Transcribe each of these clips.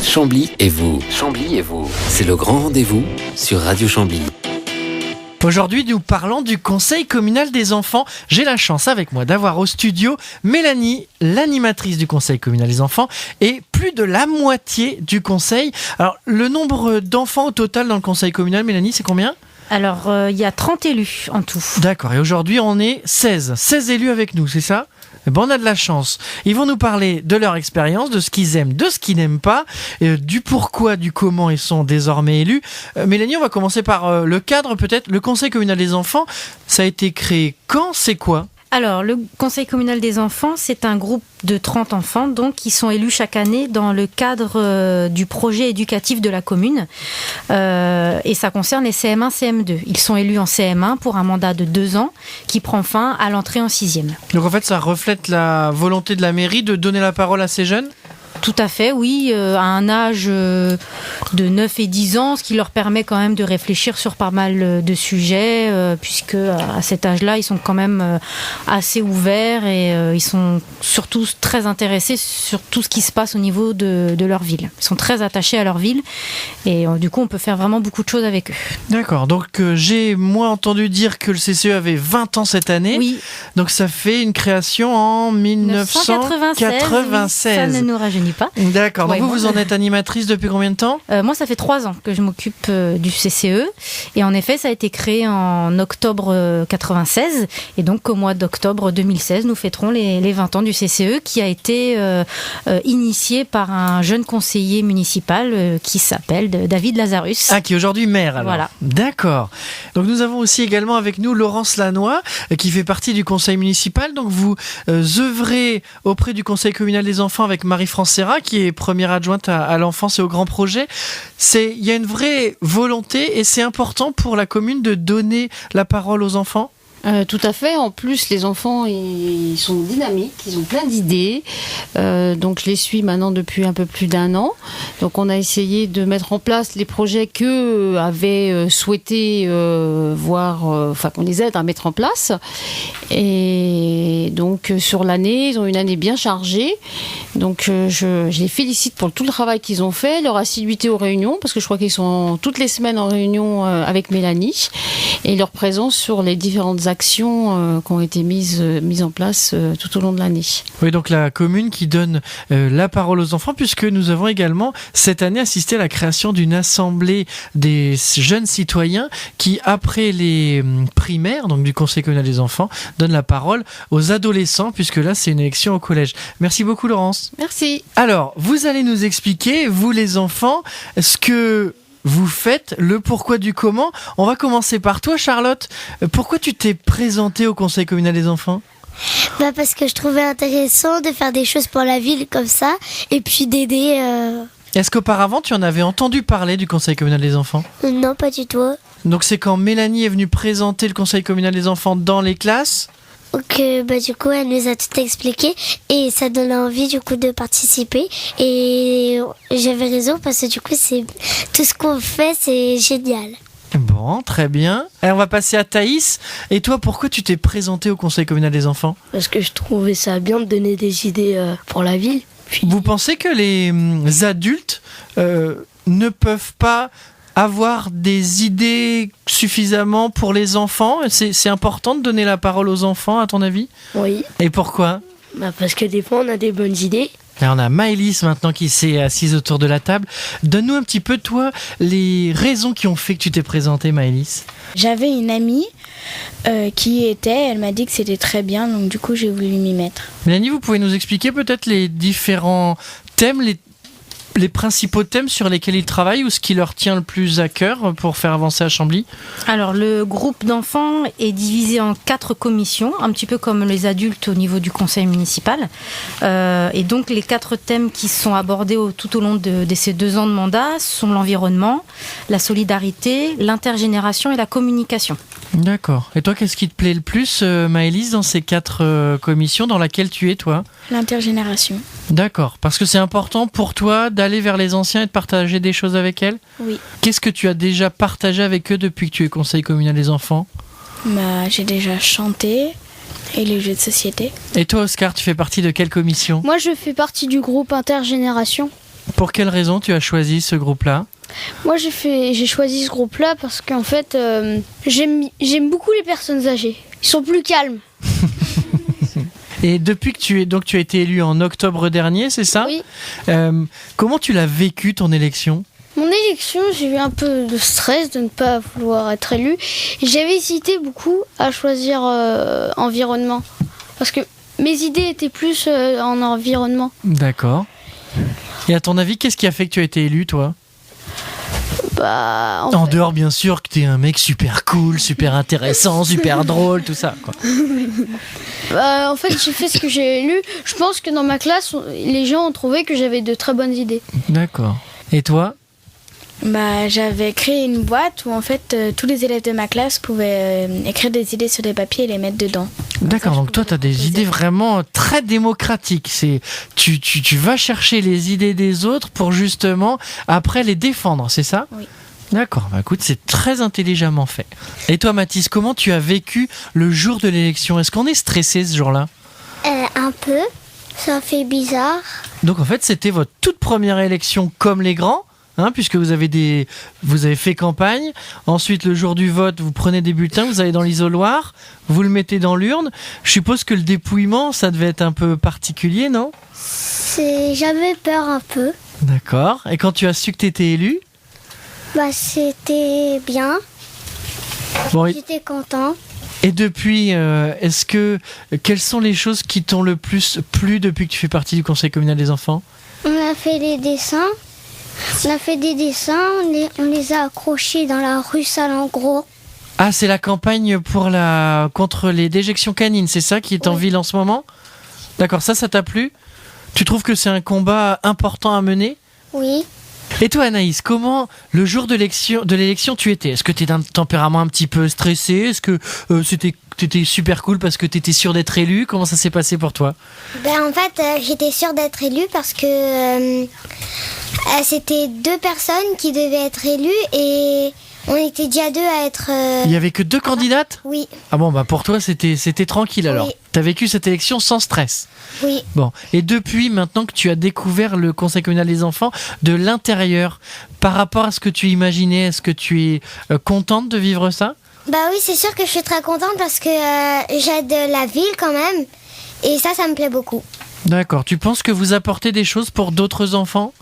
Chambly et vous. Chambly et vous. C'est le grand rendez-vous sur Radio Chambly. Aujourd'hui, nous parlons du Conseil communal des enfants. J'ai la chance avec moi d'avoir au studio Mélanie, l'animatrice du Conseil communal des enfants, et plus de la moitié du Conseil. Alors, le nombre d'enfants au total dans le Conseil communal, Mélanie, c'est combien ? Alors, il y a 30 élus en tout. D'accord, et aujourd'hui, on est 16. 16 élus avec nous, c'est ça ? Bon, on a de la chance. Ils vont nous parler de leur expérience, de ce qu'ils aiment, de ce qu'ils n'aiment pas, du pourquoi, du comment ils sont désormais élus. Mélanie, on va commencer par le cadre peut-être. Le Conseil communal des enfants, ça a été créé quand ? C'est quoi ? Alors, le Conseil communal des enfants, c'est un groupe de 30 enfants donc, qui sont élus chaque année dans le cadre du projet éducatif de la commune. Et ça concerne les CM1, CM2. Ils sont élus en CM1 pour un mandat de 2 ans qui prend fin à l'entrée en 6e. Donc en fait, ça reflète la volonté de la mairie de donner la parole à ces jeunes ? Tout à fait, oui, à un âge de 9 et 10 ans, ce qui leur permet quand même de réfléchir sur pas mal de sujets, puisque à cet âge-là, ils sont quand même assez ouverts et ils sont surtout très intéressés sur tout ce qui se passe au niveau de leur ville. Ils sont très attachés à leur ville et du coup, on peut faire vraiment beaucoup de choses avec eux. D'accord, donc j'ai moi entendu dire que le CCE avait 20 ans cette année, oui. Donc ça fait une création en 1996. Ça ne nous rajeunit pas. D'accord, donc vous en êtes animatrice depuis combien de temps ? Moi, ça fait 3 ans que je m'occupe du CCE. Et en effet, ça a été créé en octobre 96. Et donc, au mois d'octobre 2016, nous fêterons les 20 ans du CCE qui a été initié par un jeune conseiller municipal qui s'appelle David Lazarus. Ah, qui est aujourd'hui maire alors. Voilà. D'accord. Donc, nous avons aussi également avec nous Laurence Lannoy qui fait partie du conseil municipal. Donc, vous œuvrez auprès du conseil communal des enfants avec Marie-France Serra, qui est première adjointe à l'enfance et aux grands projets. Il y a une vraie volonté et c'est important pour la commune de donner la parole aux enfants ? Tout à fait. En plus, les enfants, ils sont dynamiques, ils ont plein d'idées. Donc, je les suis maintenant depuis un peu plus d'1 an. Donc, on a essayé de mettre en place les projets qu'eux avaient souhaité voir, qu'on les aide à mettre en place. Et donc, sur l'année, ils ont une année bien chargée. Donc, je les félicite pour tout le travail qu'ils ont fait, leur assiduité aux réunions, parce que je crois qu'ils sont toutes les semaines en réunion avec Mélanie, et leur présence sur les différentes actions qui ont été mises en place tout au long de l'année. Oui, donc la commune qui donne la parole aux enfants, puisque nous avons également cette année assisté à la création d'une assemblée des jeunes citoyens qui, après les primaires, donc du Conseil communal des enfants, donne la parole aux adolescents, puisque là c'est une élection au collège. Merci beaucoup Laurence. Merci. Alors, vous allez nous expliquer, vous les enfants, ce que vous faites, le pourquoi du comment. On va commencer par toi Charlotte. Pourquoi tu t'es présentée au Conseil communal des enfants ? Parce que je trouvais intéressant de faire des choses pour la ville comme ça et puis d'aider... Est-ce qu'auparavant tu en avais entendu parler du Conseil communal des enfants ? Non, pas du tout. Donc c'est quand Mélanie est venue présenter le Conseil communal des enfants dans les classes ? Du coup elle nous a tout expliqué et ça donne envie du coup de participer et j'avais raison parce que du coup c'est tout ce qu'on fait, c'est génial. Bon, très bien. Alors on va passer à Thaïs. Et toi, pourquoi tu t'es présentée au Conseil communal des enfants ? Parce que je trouvais ça bien de donner des idées pour la ville. Vous pensez que les adultes ne peuvent pas avoir des idées suffisamment pour les enfants ? C'est important de donner la parole aux enfants, à ton avis ? Oui. Et pourquoi ? Parce que des fois, on a des bonnes idées. Et on a Maëlys maintenant qui s'est assise autour de la table. Donne-nous un petit peu, toi, les raisons qui ont fait que tu t'es présentée, Maëlys. J'avais une amie qui y était, elle m'a dit que c'était très bien, donc du coup, j'ai voulu m'y mettre. Mélanie, vous pouvez nous expliquer peut-être les différents thèmes, les principaux thèmes sur lesquels ils travaillent ou ce qui leur tient le plus à cœur pour faire avancer à Chambly ? Alors, le groupe d'enfants est divisé en 4 commissions, un petit peu comme les adultes au niveau du conseil municipal. Et donc, les 4 thèmes qui sont abordés tout au long de ces 2 ans de mandat sont l'environnement, la solidarité, l'intergénération et la communication. D'accord. Et toi, qu'est-ce qui te plaît le plus, Maëlys, dans ces 4 commissions dans laquelle tu es, toi ? L'intergénération. D'accord. Parce que c'est important pour toi d'aller vers les anciens et de partager des choses avec elles ? Oui. Qu'est-ce que tu as déjà partagé avec eux depuis que tu es conseil communal des enfants ? J'ai déjà chanté et les jeux de société. Et toi, Oscar, tu fais partie de quelle commission ? Moi, je fais partie du groupe intergénération. Pour quelle raison tu as choisi ce groupe-là ? Moi, j'ai choisi ce groupe-là parce qu'en fait, j'aime beaucoup les personnes âgées. Ils sont plus calmes. Et depuis que tu as été élu en octobre dernier, c'est ça ? Oui. Comment tu l'as vécu ton élection ? Mon élection, j'ai eu un peu de stress de ne pas vouloir être élu. J'avais hésité beaucoup à choisir environnement. Parce que mes idées étaient plus en environnement. D'accord. Et à ton avis, qu'est-ce qui a fait que tu as été élu, toi ? En dehors, bien sûr, que t'es un mec super cool, super intéressant, super drôle, tout ça, quoi. En fait, j'ai fait ce que j'ai lu. Je pense que dans ma classe, les gens ont trouvé que j'avais de très bonnes idées. D'accord. Et toi ? J'avais créé une boîte où en fait tous les élèves de ma classe pouvaient écrire des idées sur des papiers et les mettre dedans. D'accord, donc toi tu as des idées vraiment très démocratiques. Tu vas chercher les idées des autres pour justement après les défendre, c'est ça ? Oui. D'accord, écoute, c'est très intelligemment fait. Et toi Mathis, comment tu as vécu le jour de l'élection ? Est-ce qu'on est stressé ce jour-là ? Un peu, ça fait bizarre. Donc en fait c'était votre toute première élection comme les grands ? Puisque vous avez fait campagne, ensuite le jour du vote, vous prenez des bulletins, vous allez dans l'isoloir, vous le mettez dans l'urne. Je suppose que le dépouillement, ça devait être un peu particulier, non ? J'avais peur un peu. D'accord. Et quand tu as su que tu étais élu ? C'était bien. Bon, J'étais content. et depuis, quelles sont les choses qui t'ont le plus plu depuis que tu fais partie du Conseil communal des enfants ? On a fait les dessins. On a fait des dessins, on les a accrochés dans la rue Salengro. Ah, c'est la campagne contre les déjections canines, c'est ça qui est en ville en ce moment ? D'accord, ça t'a plu ? Tu trouves que c'est un combat important à mener ? Oui. Et toi Anaïs, comment le jour de l'élection tu étais ? Est-ce que tu es d'un tempérament un petit peu stressé ? Est-ce que t'étais super cool parce que t'étais sûr d'être élu ? Comment ça s'est passé pour toi ? En fait, j'étais sûre d'être élue parce que c'était 2 personnes qui devaient être élues et on était déjà 2 à être... Il y avait que 2 candidates ? Oui. Ah bon, pour toi c'était tranquille alors. Oui. T'as vécu cette élection sans stress. Oui. Bon, et depuis maintenant que tu as découvert le Conseil communal des enfants de l'intérieur, par rapport à ce que tu imaginais, est-ce que tu es contente de vivre ça ? Oui, c'est sûr que je suis très contente parce que j'aide la ville quand même et ça me plaît beaucoup. D'accord, tu penses que vous apportez des choses pour d'autres enfants ?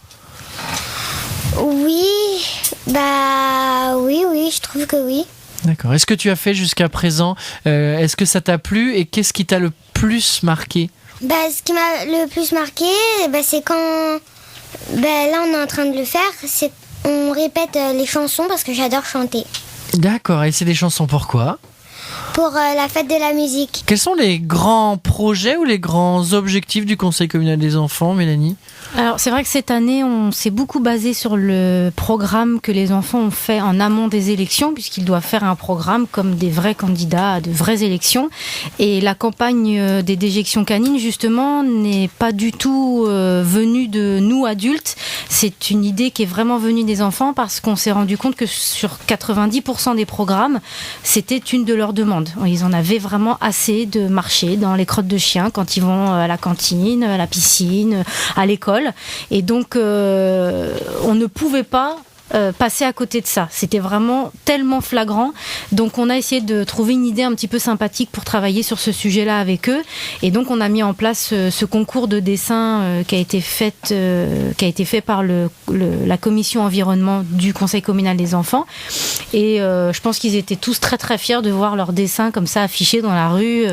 Oui, oui, je trouve que oui. D'accord. Est-ce que tu as fait jusqu'à présent, est-ce que ça t'a plu et qu'est-ce qui t'a le plus marqué ? Ce qui m'a le plus marqué, c'est quand... là, on est en train de le faire, c'est on répète les chansons parce que j'adore chanter. D'accord, et c'est des chansons pourquoi ? Pour la fête de la musique. Quels sont les grands projets ou les grands objectifs du Conseil communal des enfants, Mélanie ? Alors c'est vrai que cette année on s'est beaucoup basé sur le programme que les enfants ont fait en amont des élections puisqu'ils doivent faire un programme comme des vrais candidats à de vraies élections et la campagne des déjections canines justement n'est pas du tout venue de nous adultes, c'est une idée qui est vraiment venue des enfants parce qu'on s'est rendu compte que sur 90% des programmes c'était une de leurs demandes. Ils en avaient vraiment assez de marcher dans les crottes de chiens quand ils vont à la cantine, à la piscine, à l'école. Et donc, on ne pouvait pas passer à côté de ça. C'était vraiment tellement flagrant. Donc, on a essayé de trouver une idée un petit peu sympathique pour travailler sur ce sujet-là avec eux. Et donc, on a mis en place ce concours de dessin qui a été fait par la commission environnement du Conseil communal des enfants. Et je pense qu'ils étaient tous très très fiers de voir leurs dessins comme ça affichés dans la rue.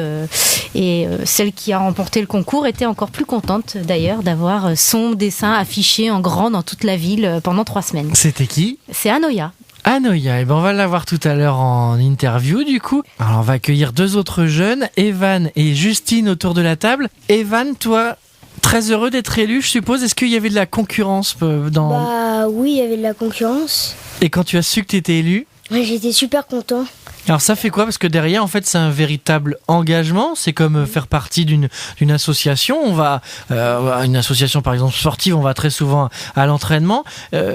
Et celle qui a remporté le concours était encore plus contente d'ailleurs d'avoir son dessin affiché en grand dans toute la ville pendant 3 semaines. C'était qui ? C'est Anoya. Anoya, on va la voir tout à l'heure en interview du coup. Alors on va accueillir 2 autres jeunes, Evan et Justine autour de la table. Evan, toi, très heureux d'être élu, je suppose. Est-ce qu'il y avait de la concurrence dans... Oui, il y avait de la concurrence. Et quand tu as su que tu étais élu ? J'étais super content. Alors ça fait quoi ? Parce que derrière, en fait, c'est un véritable engagement. C'est comme faire partie d'une association. On va une association, par exemple, sportive, on va très souvent à l'entraînement.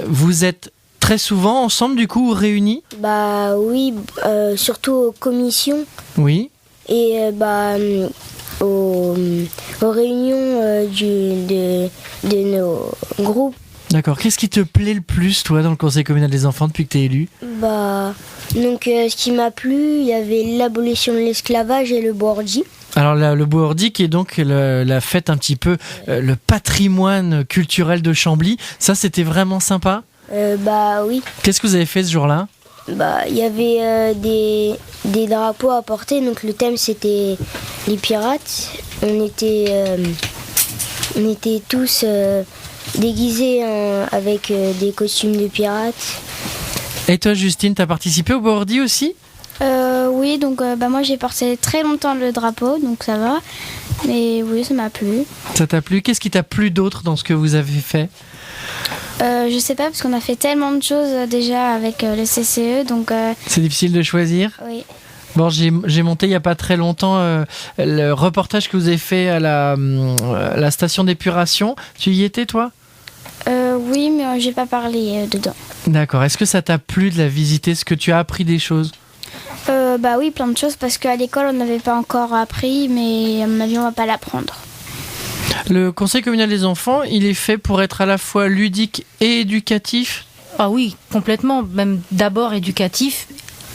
Vous êtes très souvent ensemble, du coup, réunis ? Oui, surtout aux commissions. Oui. Et aux réunions de nos groupes. D'accord. Qu'est-ce qui te plaît le plus, toi, dans le conseil communal des enfants depuis que tu es élu ? Ce qui m'a plu, il y avait l'abolition de l'esclavage et le bourdi. Alors le bourdi qui est donc la fête un petit peu, le patrimoine culturel de Chambly. Ça, c'était vraiment sympa ? Oui. Qu'est-ce que vous avez fait ce jour-là ? Il y avait des drapeaux à porter, donc le thème c'était les pirates. On était tous déguisés avec des costumes de pirates. Et toi, Justine, t'as participé au bourdi aussi ? Oui, donc moi j'ai porté très longtemps le drapeau, donc ça va. Mais oui, ça m'a plu. Ça t'a plu ? Qu'est-ce qui t'a plu d'autre dans ce que vous avez fait ? Je sais pas, parce qu'on a fait tellement de choses déjà avec le CCE, donc... C'est difficile de choisir ? Oui. Bon, j'ai monté il n'y a pas très longtemps le reportage que vous avez fait à la station d'épuration. Tu y étais, toi ? Oui, mais j'ai pas parlé dedans. D'accord. Est-ce que ça t'a plu de la visiter ? Est-ce que tu as appris des choses ? Oui, plein de choses, parce qu'à l'école, on n'avait pas encore appris, mais à mon avis, on va pas l'apprendre. Le conseil communal des enfants, il est fait pour être à la fois ludique et éducatif ? Ah oui, complètement, même d'abord éducatif,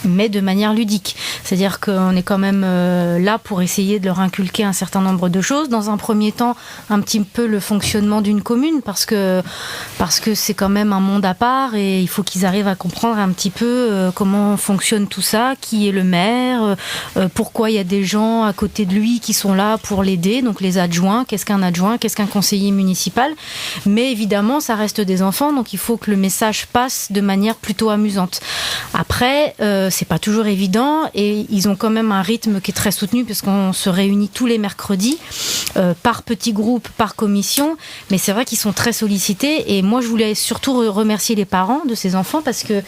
mais de manière ludique. C'est-à-dire qu'on est quand même là pour essayer de leur inculquer un certain nombre de choses. Dans un premier temps, un petit peu le fonctionnement d'une commune, parce que c'est quand même un monde à part et il faut qu'ils arrivent à comprendre un petit peu comment fonctionne tout ça, qui est le maire, pourquoi il y a des gens à côté de lui qui sont là pour l'aider, donc les adjoints, qu'est-ce qu'un conseiller municipal. Mais évidemment, ça reste des enfants, donc il faut que le message passe de manière plutôt amusante. Après, c'est pas toujours évident et ils ont quand même un rythme qui est très soutenu parce qu'on se réunit tous les mercredis par petits groupes, par commission, mais c'est vrai qu'ils sont très sollicités et moi je voulais surtout remercier les parents de ces enfants parce que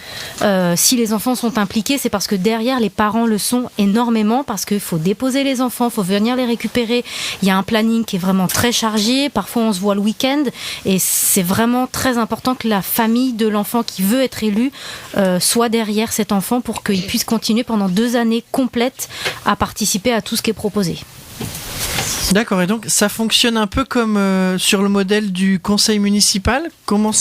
si les enfants sont impliqués, c'est parce que derrière les parents le sont énormément, parce qu'il faut déposer les enfants, il faut venir les récupérer, il y a un planning qui est vraiment très chargé, parfois on se voit le week-end et c'est vraiment très important que la famille de l'enfant qui veut être élu soit derrière cet enfant pour qu'il puisse continuer pendant 2 années complètes à participer à tout ce qui est proposé. D'accord, et donc ça fonctionne un peu comme sur le modèle du conseil municipal ? Comment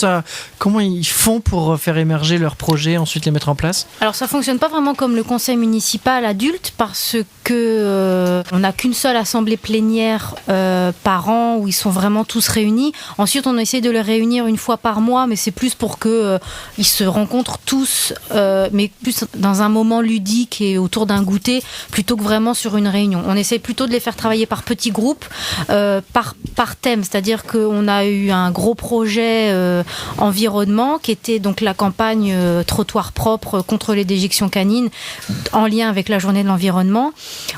ils font pour faire émerger leurs projets, ensuite les mettre en place ? Alors ça fonctionne pas vraiment comme le conseil municipal adulte parce que on n'a qu'une seule assemblée plénière par an où ils sont vraiment tous réunis. Ensuite on essaie de les réunir une fois par mois, mais c'est plus pour que ils se rencontrent tous, mais plus dans un moment ludique et autour d'un goûter plutôt que vraiment sur une réunion. On essaie plutôt de les faire travailler par petits groupes, par thème, c'est-à-dire qu'on a eu un gros projet environnement qui était donc la campagne trottoir propre contre les déjections canines en lien avec la journée de l'environnement.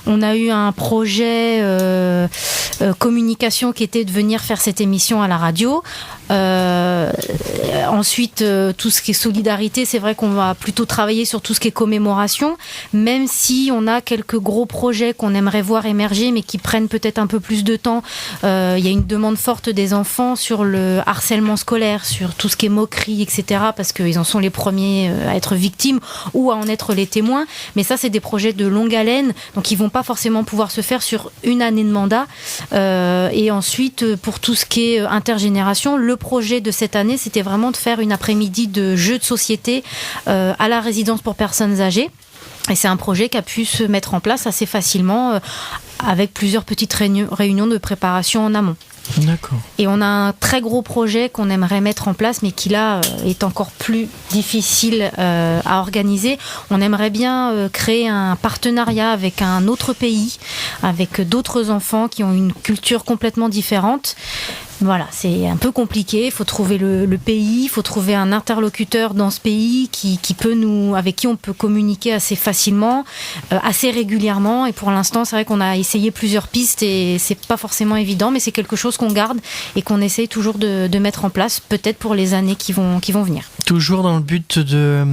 On a eu un projet communication qui était de venir faire cette émission à la radio. Ensuite, tout ce qui est solidarité, c'est vrai qu'on va plutôt travailler sur tout ce qui est commémoration, même si on a quelques gros projets qu'on aimerait voir émerger, mais qui prennent peut-être un peu plus de temps. Il y a une demande forte des enfants sur le harcèlement scolaire, sur tout ce qui est moquerie, etc., parce qu'ils en sont les premiers à être victimes ou à en être les témoins. Mais ça, c'est des projets de longue haleine, donc ils vont pas forcément pouvoir se faire sur une année de mandat. Et ensuite, pour tout ce qui est intergénération, le projet de cette année, c'était vraiment de faire une après-midi de jeux de société à la résidence pour personnes âgées. Et c'est un projet qui a pu se mettre en place assez facilement avec plusieurs petites réunions de préparation en amont. D'accord. Et on a un très gros projet qu'on aimerait mettre en place, mais qui là est encore plus difficile à organiser. On aimerait bien créer un partenariat avec un autre pays, avec d'autres enfants qui ont une culture complètement différente. Voilà, c'est un peu compliqué. Il faut trouver le pays, il faut trouver un interlocuteur dans ce pays avec qui on peut communiquer assez facilement, assez régulièrement. Et pour l'instant, c'est vrai qu'on a essayé plusieurs pistes et c'est pas forcément évident, mais c'est quelque chose qu'on garde et qu'on essaye toujours de mettre en place, peut-être pour les années qui vont venir. Toujours dans le but de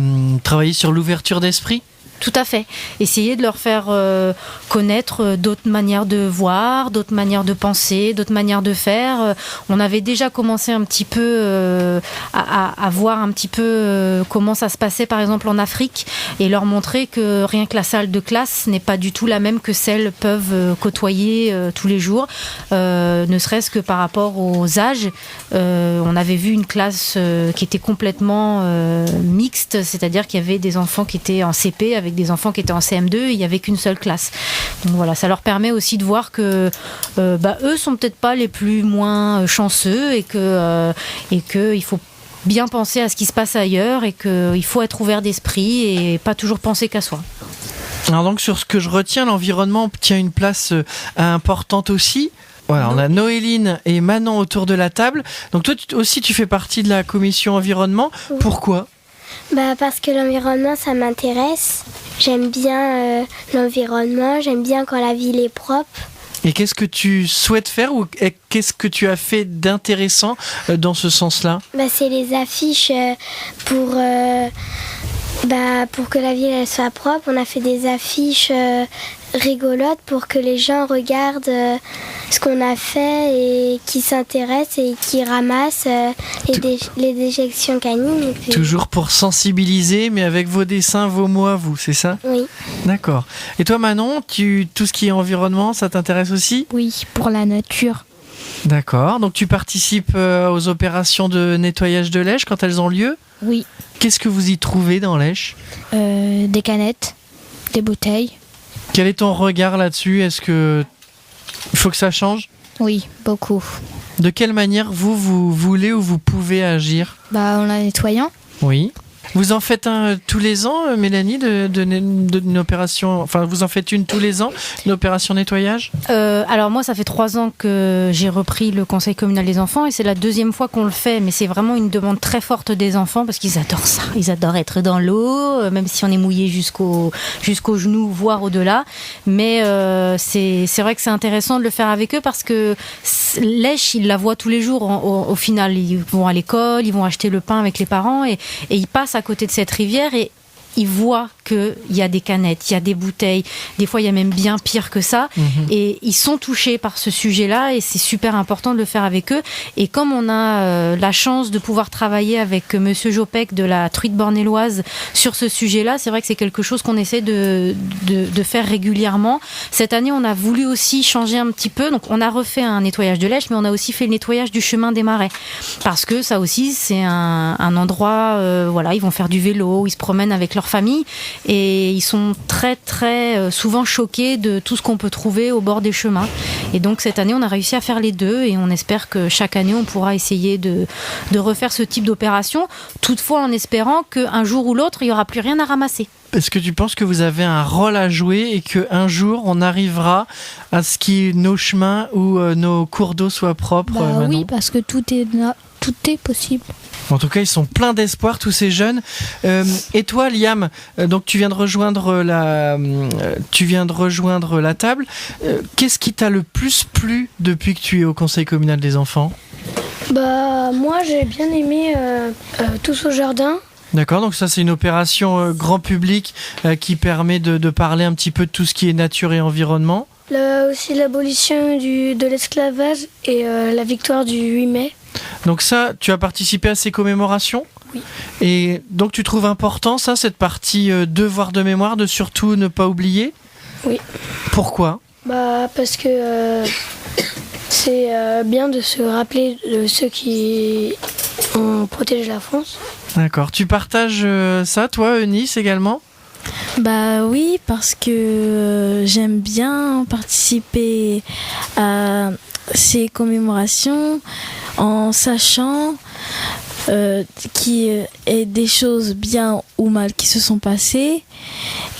travailler sur l'ouverture d'esprit ? Tout à fait. Essayer de leur faire connaître d'autres manières de voir, d'autres manières de penser, d'autres manières de faire. On avait déjà commencé un petit peu à voir un petit peu comment ça se passait par exemple en Afrique et leur montrer que rien que la salle de classe n'est pas du tout la même que celles peuvent côtoyer tous les jours, ne serait-ce que par rapport aux âges. On avait vu une classe qui était complètement mixte, c'est-à-dire qu'il y avait des enfants qui étaient en CP avec des enfants qui étaient en CM2 et il n'y avait qu'une seule classe. Donc voilà, ça leur permet aussi de voir que eux sont peut-être pas les plus moins chanceux et que il faut bien penser à ce qui se passe ailleurs et qu'il faut être ouvert d'esprit et pas toujours penser qu'à soi. Alors donc sur ce que je retiens, l'environnement tient une place importante aussi. Voilà, on a Noéline et Manon autour de la table. Donc toi aussi tu fais partie de la commission environnement. Oui. Pourquoi ? Parce que l'environnement, ça m'intéresse. J'aime bien l'environnement, j'aime bien quand la ville est propre. Et qu'est-ce que tu souhaites faire ou qu'est-ce que tu as fait d'intéressant dans ce sens-là ? C'est les affiches pour que la ville elle soit propre. On a fait des affiches rigolotes pour que les gens regardent ce qu'on a fait et qui s'intéressent et qui ramassent les déjections canines. Et puis... Toujours pour sensibiliser, mais avec vos dessins, vos mots à vous, c'est ça ? Oui. D'accord. Et toi Manon, tout ce qui est environnement, ça t'intéresse aussi ? Oui, pour la nature. D'accord. Donc tu participes aux opérations de nettoyage de Lèche quand elles ont lieu ? Oui. Qu'est-ce que vous y trouvez dans Lèche ? Des canettes, des bouteilles. Quel est ton regard là-dessus ? Est-ce que il faut que ça change ? Oui, beaucoup. De quelle manière vous voulez ou vous pouvez agir ? En la nettoyant. Oui. Vous en faites un tous les ans, Mélanie, d'une opération. Enfin, vous en faites une tous les ans, une opération nettoyage ? Alors moi, ça fait 3 ans que j'ai repris le conseil communal des enfants et c'est la 2e fois qu'on le fait, mais c'est vraiment une demande très forte des enfants parce qu'ils adorent ça. Ils adorent être dans l'eau, même si on est mouillé jusqu'aux genoux, voire au-delà. Mais c'est vrai que c'est intéressant de le faire avec eux parce que Lèche, ils la voient tous les jours. Au final, ils vont à l'école, ils vont acheter le pain avec les parents et ils passent à côté de cette rivière et ils voient qu'il y a des canettes, il y a des bouteilles, des fois il y a même bien pire que ça, et ils sont touchés par ce sujet-là et c'est super important de le faire avec eux. Et comme on a la chance de pouvoir travailler avec Monsieur Jopek de la truite bornelloise sur ce sujet-là, c'est vrai que c'est quelque chose qu'on essaie de faire régulièrement. Cette année, on a voulu aussi changer un petit peu, donc on a refait un nettoyage de Lèche, mais on a aussi fait le nettoyage du chemin des Marais, parce que ça aussi c'est un endroit, ils vont faire du vélo, ils se promènent avec leur famille et ils sont très très souvent choqués de tout ce qu'on peut trouver au bord des chemins. Et donc cette année on a réussi à faire les deux et on espère que chaque année on pourra essayer de refaire ce type d'opération, toutefois en espérant qu'un jour ou l'autre il n'y aura plus rien à ramasser. Est-ce que tu penses que vous avez un rôle à jouer et qu'un jour on arrivera à ce que nos chemins ou nos cours d'eau soient propres, Manon ? Oui, parce que tout est possible. En tout cas, ils sont pleins d'espoir, tous ces jeunes. Et toi, Liam, donc tu viens de rejoindre la table. Qu'est-ce qui t'a le plus plu depuis que tu es au Conseil communal des enfants ? Moi, j'ai bien aimé Tous au jardin. D'accord, donc ça c'est une opération grand public qui permet de parler un petit peu de tout ce qui est nature et environnement. Aussi l'abolition de l'esclavage et la victoire du 8 mai. Donc ça, tu as participé à ces commémorations ? Oui. Et donc tu trouves important ça, cette partie devoir de mémoire, de surtout ne pas oublier ? Oui. Pourquoi ? Parce que c'est bien de se rappeler de ceux qui ont protégé la France. D'accord. Tu partages ça, toi, Eunice, également ? Oui, parce que j'aime bien participer à ces commémorations en sachant qu'il y a des choses bien ou mal qui se sont passées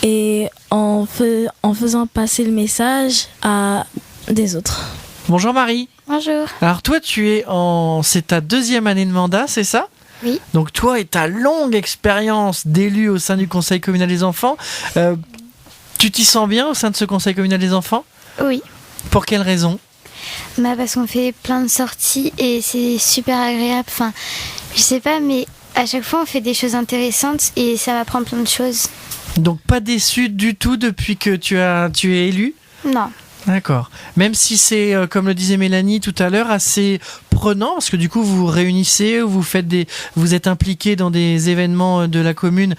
et en faisant passer le message à des autres. Bonjour Marie. Bonjour. Alors toi, c'est ta 2e année de mandat, c'est ça ? Oui. Donc toi et ta longue expérience d'élu au sein du Conseil communal des enfants, tu t'y sens bien au sein de ce Conseil communal des enfants ? Oui. Pour quelle raison ? Parce qu'on fait plein de sorties et c'est super agréable. Enfin, je sais pas, mais à chaque fois on fait des choses intéressantes et ça m'apprend plein de choses. Donc pas déçu du tout depuis que tu es élu ? Non. D'accord. Même si c'est, comme le disait Mélanie tout à l'heure, assez prenant, parce que du coup vous vous réunissez, vous êtes impliqués dans des événements de la commune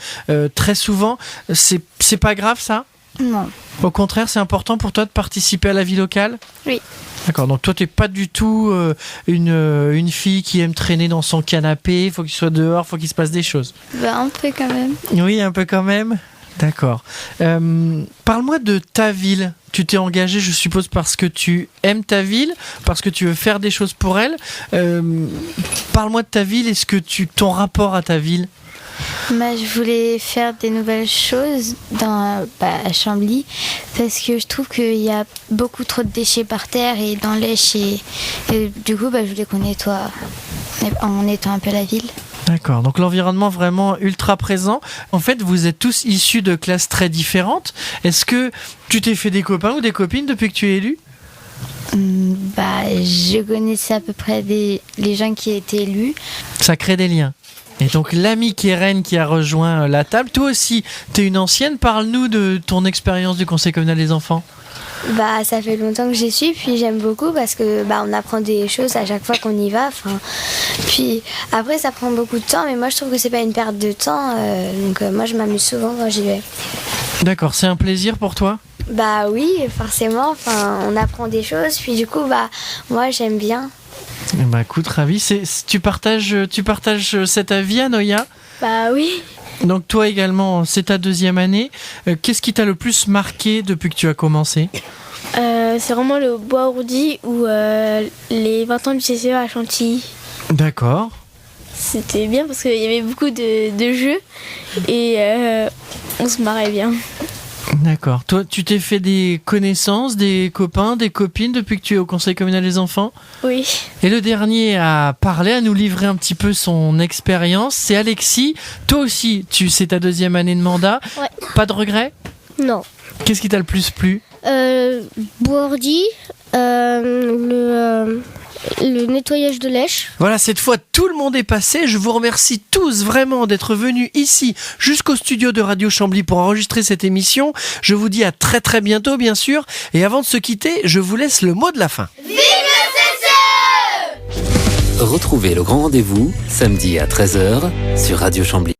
très souvent, c'est pas grave ça ? Non. Au contraire, c'est important pour toi de participer à la vie locale ? Oui. D'accord, donc toi t'es pas du tout une fille qui aime traîner dans son canapé, faut qu'il soit dehors, faut qu'il se passe des choses. Un peu quand même. Oui, un peu quand même. D'accord. Parle-moi de ta ville. Tu t'es engagée, je suppose, parce que tu aimes ta ville, parce que tu veux faire des choses pour elle. Parle-moi de ta ville, ton rapport à ta ville ? Je voulais faire des nouvelles choses à Chambly parce que je trouve qu'il y a beaucoup trop de déchets par terre et dans l'Esch et du coup je voulais qu'on nettoie en nettoie un peu la ville. D'accord, donc l'environnement vraiment ultra présent. En fait, vous êtes tous issus de classes très différentes. Est-ce que tu t'es fait des copains ou des copines depuis que tu es élu ? Je connaissais à peu près les gens qui étaient élus. Ça crée des liens. Et donc l'amie Keren qui a rejoint la table, toi aussi, t'es une ancienne, parle-nous de ton expérience du Conseil communal des enfants. Ça fait longtemps que j'y suis, puis j'aime beaucoup parce que on apprend des choses à chaque fois qu'on y va. Puis après ça prend beaucoup de temps, mais moi je trouve que c'est pas une perte de temps, donc moi je m'amuse souvent quand j'y vais. D'accord, c'est un plaisir pour toi ? Oui, forcément, on apprend des choses, puis du coup moi j'aime bien. Écoute, ravi. Tu partages cet avis, Anoïa ? Oui. Donc toi également, c'est ta 2e année. Qu'est-ce qui t'a le plus marqué depuis que tu as commencé ? C'est vraiment le bois ourdi ou les 20 ans du CCE à Chantilly. D'accord. C'était bien parce qu'il y avait beaucoup de jeux et on se marrait bien. D'accord. Toi, tu t'es fait des connaissances, des copains, des copines depuis que tu es au Conseil communal des enfants ? Oui. Et le dernier à parler, à nous livrer un petit peu son expérience, c'est Alexis. Toi aussi, c'est ta 2e année de mandat. Ouais. Pas de regrets ? Non. Qu'est-ce qui t'a le plus plu ? Bourdi, le nettoyage de l'Esch. Voilà, cette fois, tout le monde est passé. Je vous remercie tous vraiment d'être venus ici, jusqu'au studio de Radio Chambly pour enregistrer cette émission. Je vous dis à très très bientôt, bien sûr. Et avant de se quitter, je vous laisse le mot de la fin. Vive le CCE ! Retrouvez le grand rendez-vous samedi à 13h sur Radio Chambly.